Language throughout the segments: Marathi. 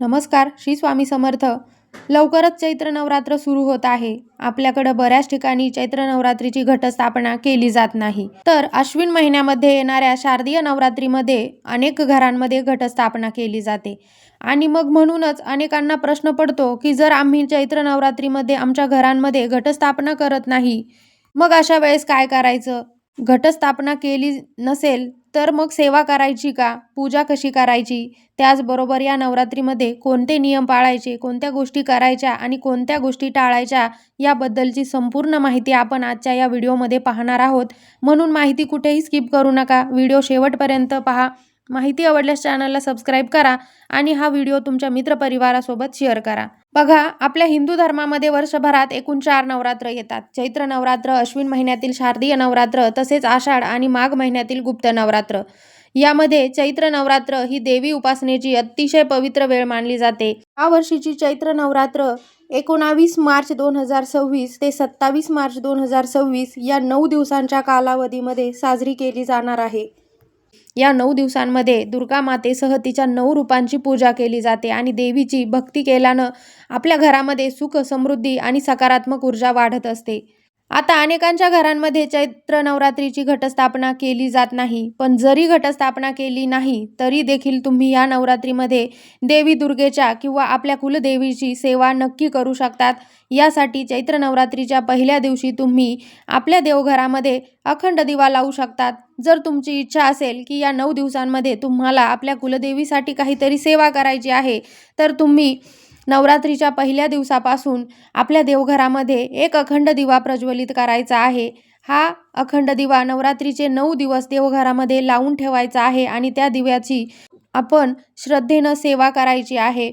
नमस्कार, श्री स्वामी समर्थ. लवकरच चैत्र नवरात्र सुरू होत आहे. आपल्याकडे बऱ्याच ठिकाणी चैत्र नवरात्रीची घटस्थापना केली जात नाही. तर अश्विन महिन्यामध्ये येणाऱ्या शारदीय नवरात्रीमध्ये अनेक घरांमध्ये घटस्थापना केली जाते. आणि मग म्हणूनच अनेकांना प्रश्न पडतो की जर आम्ही चैत्र नवरात्रीमध्ये आमच्या घरांमध्ये घटस्थापना करत नाही, मग अशा वेळेस काय करायचं? घटस्थापना केली नसेल तर मग सेवा करायची का? पूजा कशी करायची? त्याचबरोबर या नवरात्रीमध्ये कोणते नियम पाळायचे, कोणत्या गोष्टी करायच्या आणि कोणत्या गोष्टी टाळायच्या याबद्दलची संपूर्ण माहिती आपण आजच्या या व्हिडिओमध्ये पाहणार आहोत. म्हणून माहिती कुठेही स्किप करू नका. व्हिडिओ शेवटपर्यंत पहा. माहिती आवडल्यास चॅनलला सबस्क्राईब करा आणि हा व्हिडिओ तुमच्या मित्रपरिवारासोबत शेअर करा. बघा, आपल्या हिंदू धर्मामध्ये वर्षभरात एकूण 4 नवरात्र येतात. चैत्र नवरात्र, अश्विन महिन्यातील शारदीय नवरात्र, तसेच आषाढ आणि माघ महिन्यातील गुप्त नवरात्र. यामध्ये चैत्र नवरात्र ही देवी उपासनेची अतिशय पवित्र वेळ मानली जाते. या वर्षीची चैत्र नवरात्र 19 मार्च 2026 ते 27 मार्च 2026 या 9 दिवसांच्या कालावधीमध्ये साजरी केली जाणार आहे. या 9 दिवसांमध्ये दुर्गा मातेसह तिच्या 9 रूपांची पूजा केली जाते आणि देवीची भक्ती केल्यानं आपल्या घरामध्ये सुख, समृद्धी आणि सकारात्मक ऊर्जा वाढत असते. आता अनेकांच्या घरांमध्ये चैत्र नवरात्रीची घटस्थापना केली जात नाही, पण जरी घटस्थापना केली नाही तरी देखील तुम्ही या नवरात्रीमध्ये देवी दुर्गेच्या किंवा आपल्या कुलदेवीची सेवा नक्की करू शकतात. यासाठी चैत्र नवरात्रीच्या पहिल्या दिवशी तुम्ही आपल्या देवघरामध्ये अखंड दिवा लावू शकतात. जर तुमची इच्छा असेल की या 9 दिवसांमध्ये तुम्हाला आपल्या कुलदेवीसाठी काहीतरी सेवा करायची आहे, तर तुम्ही नवरात्रीच्या पहिल्या दिवसापासून आपल्या देवघरामध्ये एक अखंड दिवा प्रज्वलित करायचा आहे. हा अखंड दिवा नवरात्रीचे 9 दिवस देवघरामध्ये लावून ठेवायचा आहे आणि त्या दिव्याची आपण श्रद्धेनं सेवा करायची आहे.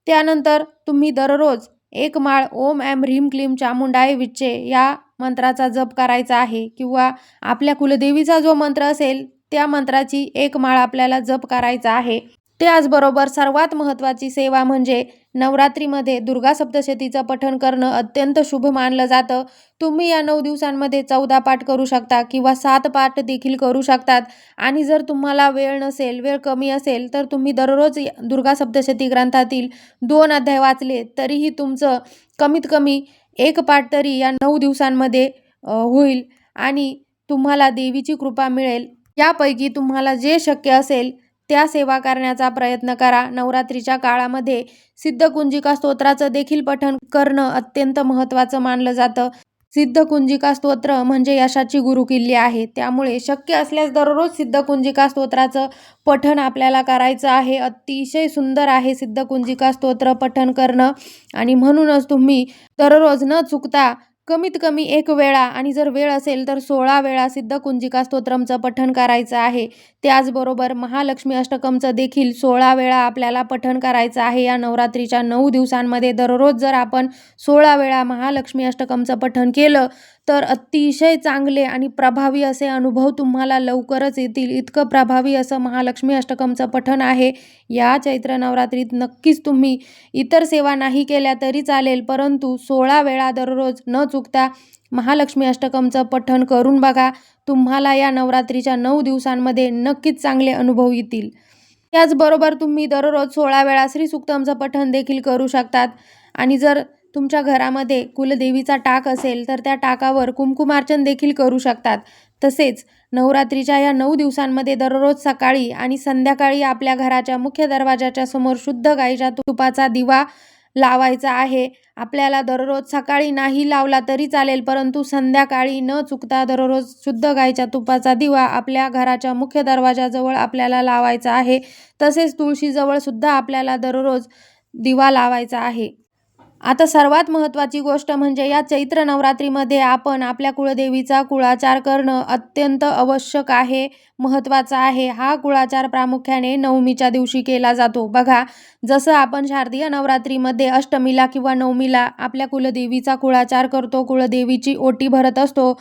त्यानंतर तुम्ही दररोज एक माळ ओम ऐं ह्रीं क्लीं चामुंडाय विच्चे या मंत्राचा जप करायचा आहे किंवा आपल्या कुलदेवीचा जो मंत्र असेल त्या मंत्राची एक माळ आपल्याला जप करायचा आहे. त्याचबरोबर सर्वात महत्त्वाची सेवा म्हणजे नवरात्रीमध्ये दुर्गा सप्तशतीचं पठण करणं अत्यंत शुभ मानलं जातं. तुम्ही या 9 दिवसांमध्ये 14 पाठ करू शकता किंवा 7 पाठ देखील करू शकतात. आणि जर तुम्हाला वेळ नसेल, वेळ कमी असेल, तर तुम्ही दररोज दुर्गा सप्तशती ग्रंथातील 2 अध्याय वाचले तरीही तुमचं कमीत कमी एक पाठ तरी या 9 दिवसांमध्ये होईल आणि तुम्हाला देवीची कृपा मिळेल. यापैकी तुम्हाला जे शक्य असेल त्या सेवा करण्याचा प्रयत्न करा. नवरात्रीच्या काळामध्ये सिद्धकुंजिका स्तोत्राचं देखील पठण करणं अत्यंत महत्त्वाचं मानलं जातं. सिद्धकुंजिका स्तोत्र म्हणजे यशाची गुरुकिल्ली आहे. त्यामुळे शक्य असल्यास दररोज सिद्धकुंजिका स्तोत्राचं पठण आपल्याला करायचं आहे. अतिशय सुंदर आहे सिद्धकुंजिका स्तोत्र पठण करणं आणि म्हणूनच तुम्ही दररोज न चुकता कमीत कमी 1 वेळा आणि जर वेळ असेल तर 16 वेळा सिद्धकुंजिका स्तोत्रमचं पठण करायचं आहे. त्याचबरोबर महालक्ष्मी अष्टकमचं देखील 16 वेळा आपल्याला पठण करायचं आहे. या नवरात्रीच्या 9 दिवसांमध्ये दररोज जर आपण 16 वेळा महालक्ष्मी अष्टकमचं पठण केलं तर अतिशय चांगले आणि प्रभावी असे अनुभव तुम्हाला लवकरच येतील. इतकं प्रभावी असं महालक्ष्मी अष्टकमचं पठण आहे. या चैत्र नवरात्रीत नक्कीच तुम्ही इतर सेवा नाही केल्या तरी चालेल, परंतु 16 वेळा दररोज न चुकता महालक्ष्मी अष्टकमचं पठण करून बघा. तुम्हाला या नवरात्रीच्या 9 दिवसांमध्ये नक्कीच चांगले अनुभव येतील. त्याचबरोबर तुम्ही दररोज 16 वेळा श्री सूक्तमचं पठण देखील करू शकतात. आणि जर तुमच्या घरामध्ये कुलदेवीचा टाक असेल तर त्या टाकावर कुंकुमार्चन देखील करू शकतात. तसेच नवरात्रीच्या या 9 दिवसांमध्ये दररोज सकाळी आणि संध्याकाळी आपल्या घराच्या मुख्य दरवाजाच्या समोर शुद्ध गाईच्या तुपाचा दिवा लावायचा आहे. आपल्याला दररोज सकाळी नाही लावला तरी चालेल, परंतु संध्याकाळी न चुकता दररोज शुद्ध गाईच्या तुपाचा दिवा आपल्या घराच्या मुख्य दरवाजाजवळ आपल्याला लावायचा आहे. तसेच तुळशीजवळ सुद्धा आपल्याला दररोज दिवा लावायचा आहे. आता सर्वात महत्त्वाची गोष्ट म्हणजे या चैत्र नवरात्रीमध्ये आपण आपल्या कुळदेवीचा कुळाचार करणं अत्यंत आवश्यक आहे, महत्त्वाचं आहे. हा कुळाचार प्रामुख्याने नवमीच्या दिवशी केला जातो. बघा, जसं आपण शारदीय नवरात्रीमध्ये अष्टमीला किंवा नवमीला आपल्या कुलदेवीचा कुळाचार करतो, कुळदेवीची ओटी भरत असतो,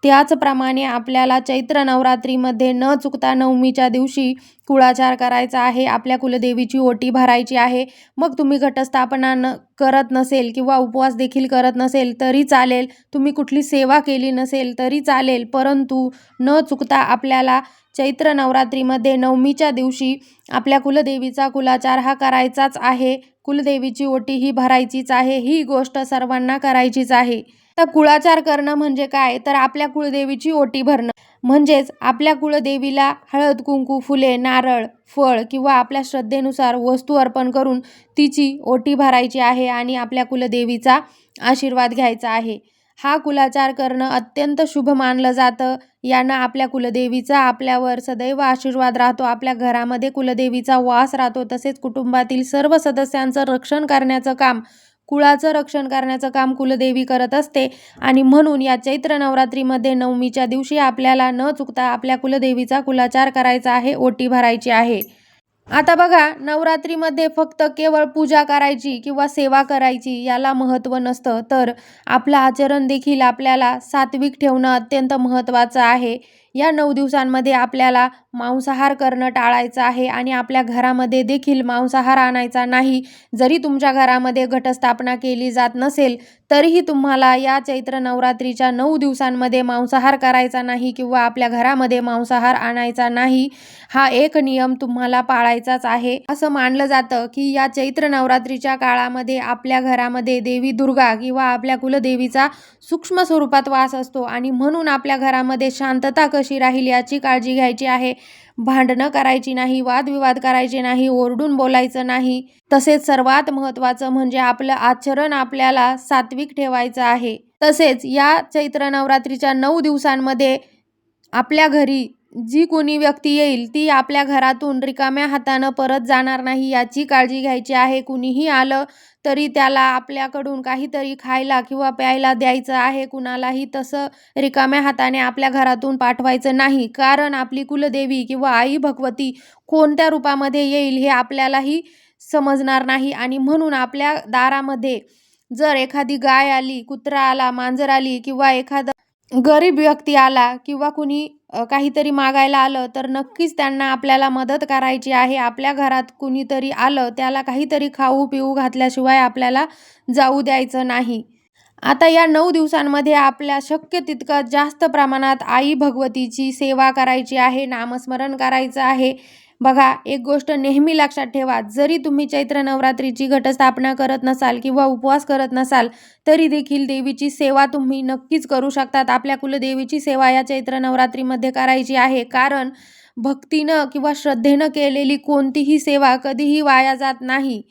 त्याचप्रमाणे आपल्याला चैत्र नवरात्रीमध्ये न चुकता नवमीच्या दिवशी कुळाचार करायचा आहे, आपल्या कुलदेवीची ओटी भरायची आहे. मग तुम्ही घटस्थापना करत नसेल किंवा उपवास देखील करत नसेल तरी चालेल, तुम्ही कुठली सेवा केली नसेल तरी चालेल, परंतु न चुकता आपल्याला चैत्र नवरात्रीमध्ये नवमीच्या दिवशी आपल्या कुलदेवीचा कुळाचार हा करायचाच आहे. कुलदेवीची ओटी ही भरायचीच आहे. ही गोष्ट सर्वांना करायचीच आहे. तर कुळाचार करणं म्हणजे काय, तर आपल्या कुलदेवीची ओटी भरणं म्हणजेच आपल्या कुलदेवीला हळद, कुंकू, फुले, नारळ, फळ किंवा आपल्या श्रद्धेनुसार वस्तू अर्पण करून तिची ओटी भरायची आहे आणि आपल्या कुलदेवीचा आशीर्वाद घ्यायचा आहे. हा कुळाचार करणं अत्यंत शुभ मानलं जातं. यानं आपल्या कुलदेवीचा आपल्यावर सदैव आशीर्वाद राहतो. आपल्या घरामध्ये कुलदेवीचा वास राहतो. तसेच कुटुंबातील सर्व सदस्यांचं रक्षण करण्याचं काम, कुळाचं रक्षण करण्याचं काम कुलदेवी करत असते आणि म्हणून या चैत्र नवरात्रीमध्ये नवमीच्या दिवशी आपल्याला न चुकता आपल्या कुलदेवीचा कुळाचार करायचा आहे, ओटी भरायची आहे. आता बघा, नवरात्रीमध्ये फक्त केवळ पूजा करायची किंवा सेवा करायची याला महत्त्व नसतं, तर आपलं आचरण देखील आपल्याला सात्विक ठेवणं अत्यंत महत्त्वाचं आहे. या 9 दिवसांमध्ये आपल्याला मांसाहार करणं टाळायचं आहे आणि आपल्या घरामध्ये देखील मांसाहार आणायचा नाही. जरी तुमच्या घरामध्ये घटस्थापना केली जात नसेल तरीही तुम्हाला या चैत्र नवरात्रीच्या 9 दिवसांमध्ये मांसाहार करायचा नाही किंवा आपल्या घरामध्ये मांसाहार आणायचा नाही. हा एक नियम तुम्हाला पाळायचाच आहे. असं मानलं जातं की या चैत्र नवरात्रीच्या काळामध्ये आपल्या घरामध्ये देवी दुर्गा किंवा आपल्या कुलदेवीचा सूक्ष्म स्वरूपात वास असतो आणि म्हणून आपल्या घरामध्ये शांतता कशी राहील याची काळजी घ्यायची आहे. भांडणं करायची नाही, वादविवाद करायचे नाही, ओरडून बोलायचं नाही. तसेच सर्वात महत्त्वाचं म्हणजे आपलं आचरण आपल्याला सात्विक ठेवायचं आहे. तसेच या चैत्र नवरात्रीच्या 9 दिवसांमध्ये आपल्या घरी जी कोणी व्यक्ती येईल ती आपल्या घरातून रिकाम्या हातानं परत जाणार नाही याची काळजी घ्यायची आहे. कुणीही आलं तरी त्याला आपल्याकडून काहीतरी खायला किंवा प्यायला द्यायचं आहे. कुणालाही तसं रिकाम्या हाताने आपल्या घरातून पाठवायचं नाही, कारण आपली कुलदेवी किंवा आई भगवती कोणत्या रूपामध्ये येईल हे आपल्यालाही समजणार नाही आणि म्हणून आपल्या दारामध्ये जर एखादी गाय आली, कुत्रा आला, मांजर आली किंवा एखादा गरीब व्यक्ती आला किंवा कुणी काहीतरी मागायला आलं तर नक्कीच त्यांना आपल्याला मदत करायची आहे. आपल्या घरात कुणीतरी आलं त्याला काहीतरी खाऊ पिऊ घातल्याशिवाय आपल्याला जाऊ द्यायचं नाही. आता या 9 दिवसांमध्ये आपल्या शक्य तितकं जास्त प्रमाणात आई भगवतीची सेवा करायची आहे, नामस्मरण करायचं आहे. बघा, एक गोष्ट नेहमी लक्षात ठेवा, जरी तुम्ही चैत्र नवरात्रीची घटस्थापना करत नसाल किंवा उपवास करत नसाल तरी देखील देवीची सेवा तुम्ही नक्कीच करू शकतात. आपल्या कुलदेवीची सेवा या चैत्र नवरात्रीमध्ये करायची आहे, कारण भक्तीनं किंवा श्रद्धेनं केलेली कोणतीही सेवा कधीही वाया जात नाही.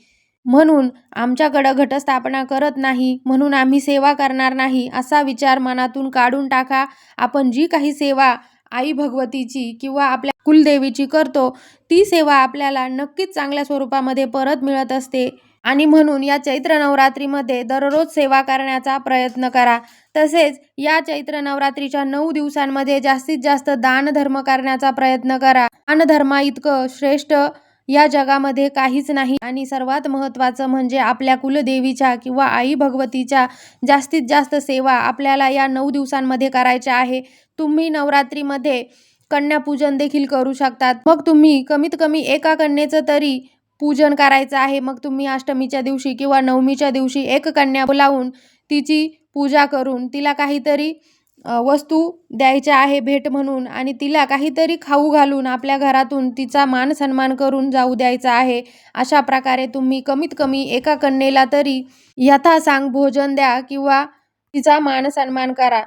म्हणून आमच्याकडं घटस्थापना करत नाही म्हणून आम्ही सेवा करणार नाही असा विचार मनातून काढून टाका. आपण जी काही सेवा आई भगवतीची किंवा आपल्या कुलदेवीची करतो ती सेवा आपल्याला नक्कीच चांगल्या स्वरूपामध्ये परत मिळत असते आणि म्हणून या चैत्र नवरात्रीमध्ये दररोज सेवा करण्याचा प्रयत्न करा. तसेच या चैत्र नवरात्रीच्या 9 दिवसांमध्ये जास्तीत जास्त दानधर्म करण्याचा प्रयत्न करा. दानधर्मा इतकं श्रेष्ठ या जगामध्ये काहीच नाही आणि सर्वात महत्त्वाचं म्हणजे आपल्या कुलदेवीच्या किंवा आई भगवतीच्या जास्तीत जास्त सेवा आपल्याला या 9 दिवसांमध्ये करायच्या आहे. तुम्ही नवरात्रीमध्ये कन्यापूजन देखील करू शकतात. मग तुम्ही कमीत कमी एका कन्येचं तरी पूजन करायचं आहे. मग तुम्ही अष्टमीच्या दिवशी किंवा नवमीच्या दिवशी एक कन्या बोलावून तिची पूजा करून तिला काहीतरी वस्तू द्यायच्या आहे भेट म्हणून आणि तिला काहीतरी खाऊ घालून आपल्या घरातून तिचा मान सन्मान करून जाऊ द्यायचा आहे. अशा प्रकारे तुम्ही कमीत कमी एका कन्येला तरी यथासांग भोजन द्या किंवा तिचा मान सन्मान करा,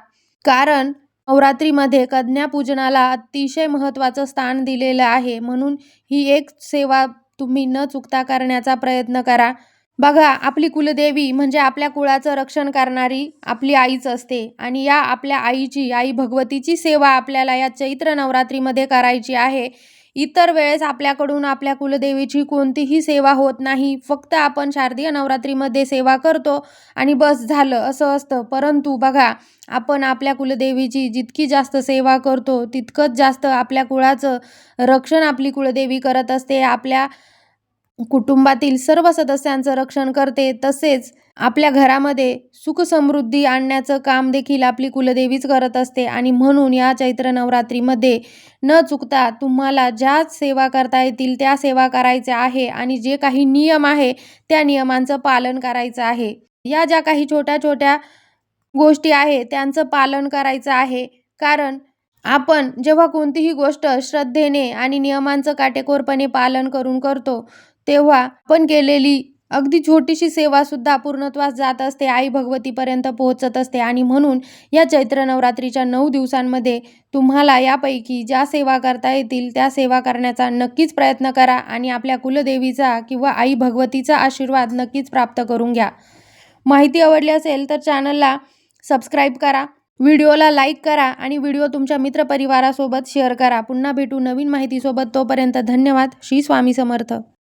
कारण नवरात्रीमध्ये कन्यापूजनाला अतिशय महत्त्वाचं स्थान दिलेलं आहे. म्हणून ही एक सेवा तुम्ही न चुकता करण्याचा प्रयत्न करा. बघा, आपली कुलदेवी म्हणजे आपल्या कुळाचं रक्षण करणारी आपली आईच असते आणि या आपल्या आईची, आई भगवतीची सेवा आपल्याला या चैत्र नवरात्रीमध्ये करायची आहे. इतर वेळेस आपल्याकडून आपल्या कुलदेवीची कोणतीही सेवा होत नाही. फक्त आपण शारदीय नवरात्रीमध्ये सेवा करतो आणि बस झालं असं असतं. परंतु बघा, आपण आपल्या कुलदेवीची जितकी जास्त सेवा करतो तितकंच जास्त आपल्या कुळाचं रक्षण आपली कुलदेवी करत असते. आपल्या कुटुंबातील सर्व सदस्यांचं रक्षण करते. तसेच आपल्या घरामध्ये सुख समृद्धी आणण्याचं काम देखील आपली कुलदेवीच करत असते. आणि म्हणून या चैत्र नवरात्रीमध्ये न चुकता तुम्हाला ज्या सेवा करता येतील त्या सेवा करायच्या आहे आणि जे काही नियम आहे त्या नियमांचं पालन करायचं आहे. या ज्या काही छोट्या छोट्या गोष्टी आहे त्यांचं पालन करायचं आहे. कारण आपण जेव्हा कोणतीही गोष्ट श्रद्धेने आणि नियमांचं काटेकोरपणे पालन करून करतो, तेव्हा आपण केलेली अगदी छोटीशी सेवा सुद्धा पूर्णत्वास जात असते, आई भगवतीपर्यंत पोहोचत असते. आणि म्हणून या चैत्र नवरात्रीच्या 9 दिवसांमध्ये तुम्हाला यापैकी ज्या सेवा करता येतील त्या सेवा करण्याचा नक्कीच प्रयत्न करा आणि आपल्या कुलदेवीचा किंवा आई भगवतीचा आशीर्वाद नक्कीच प्राप्त करून घ्या. माहिती आवडली असेल तर चॅनलला सबस्क्राईब करा, व्हिडिओला लाईक करा आणि व्हिडिओ तुमच्या मित्रपरिवारासोबत शेअर करा. पुन्हा भेटू नवीन माहितीसोबत. तोपर्यंत धन्यवाद. श्री स्वामी समर्थ.